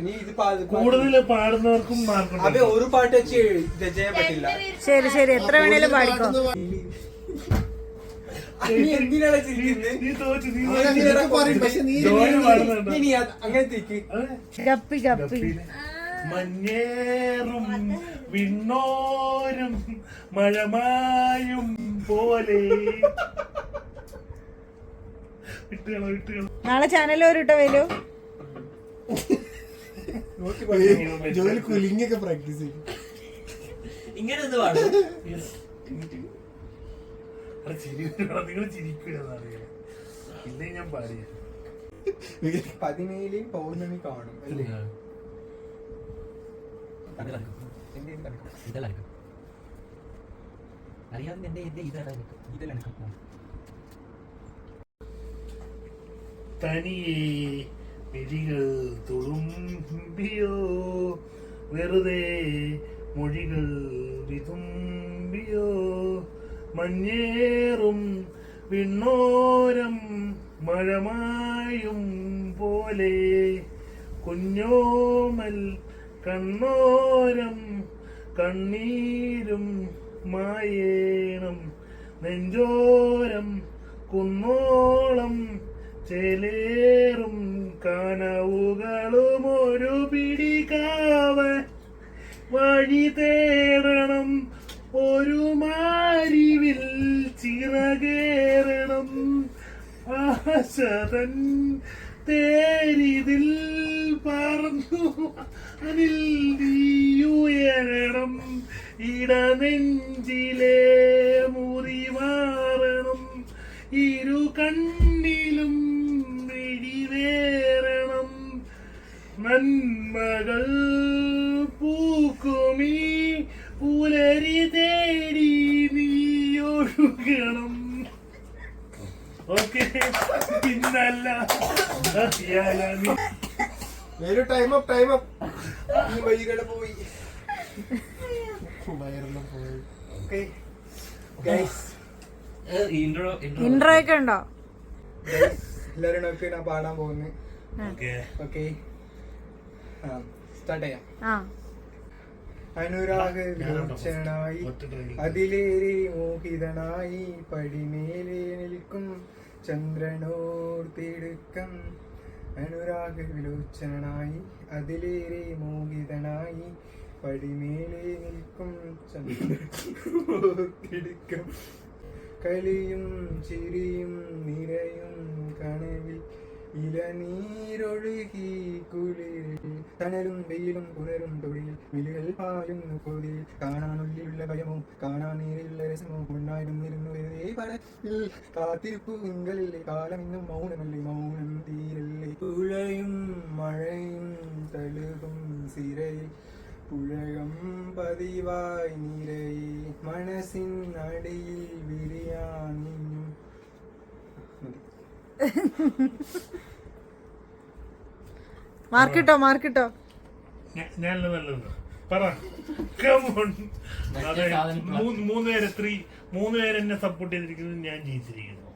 ഇനി ഇത് കൂടുതൽ പാടുന്നവർക്കും അതെ ഒരു പാട്ട് വെച്ച് ജഡ്ജ് ചെയ്യാൻ പറ്റില്ല. ശരി ശരി, എത്ര വേണേലും പാടിക്കോ. എന്തിനാണ് അങ്ങനെ തിക്ക് ഗപ്പി ഗപ്പി. മഞ്ഞേറും വിണ്ണോരും മഴമായും പോലെ. നാളെ ചാനൽ വരൂട്ടോ വേലു. ജോലി കുലിങ്ങൊക്കെ പ്രാക്ടീസ് ചെയ്യും. ഇങ്ങനെ ഒന്ന് പാടും. നിങ്ങൾ ചിരിക്കില്ല, ഇല്ലേ ഞാൻ പാടിയ 17 പൗർണമി കാണും അല്ലേ? തനിയെ മിഴികൾ തുളുമ്പിയോ വെറുതെ മൊഴികൾ വിതുമ്പിയോ മഞ്ഞേറും വിണ്ണോരം മഴമായും പോലെ കുഞ്ഞോമൽ കണ്ണോരം കണ്ണീരും മായേണം നെഞ്ചോരം കുന്നോളം ചേലേറും കനവുകളും ഒരു പിടികാവൻ വഴി തേടണം ഒരു മാരിവിൽ ചിറകേറണം ആശതൻ തേരിതിൽ പറന്നു അതിൽ നീയുയരണം ഇടനെഞ്ചിലെ മുറി മാറണം ഇരു കണ്ണിലും മിഴിവേറണം നന്മകൾ പൂക്കുമീ പുലരി തേടി നീയൊഴുകണം. ഓക്കെ, പിന്നല്ല ടൈം അപ്പ് ടൈം അപ്പ്. വൈകിട്ട് പോയി വയറെല്ലാം പോയി. ഓക്കെ ഗൈസ്, ഇൻട്രോ ഒക്കെ ഉണ്ടോ? എല്ലാരും നോക്കി ഞാൻ പാടാൻ പോകുന്നു. ഓക്കെ സ്റ്റാർട്ട് ചെയ്യാം. അനുരാഗവിലോചനായി അതിലേറെ മോഹിതനായി പടിമേലെ നിൽക്കും ചന്ദ്രനോർത്തിടുക്കം. അനുരാഗവിലോചനായി അതിലേറെ മോഹിതനായി പടിമേലെ നിൽക്കും ചന്ദ്രനോർത്തിടുക്കം. കളിയും ചിരിയും നിറയും കനവിൽ ഇലനീരൊഴുകി കുളിരിൽ തണലും വെയിലും പുലരും തൊഴിൽ വിളികൾ പായുന്നു കൊതിയിൽ കാണാനുള്ളിലുള്ള ഭയമോ കാണാൻ നേരിലുള്ള രസമോ ഉണ്ടായിരുന്നു വെറുതെ പടത്തിൽ കാത്തിരിപ്പു നിങ്ങളില്ലേ കാലം ഇന്നും മൗനമല്ലേ മൗനം തീരല്ലേ പുഴയും മഴയും തളുകും സിരയിൽ പുഴകം പതിവായി നിരയിൽ മനസ്സിൻ അടിയിൽ വിരിയാൻ നിന്നും. മാർക്കിട്ടോ മാർക്കിട്ടോ. നല്ലത് പറ. മൂന്ന് പേര് എന്നെ സപ്പോർട്ട് ചെയ്തിരിക്കുന്നത്, ഞാൻ ജയിച്ചിരിക്കുന്നു.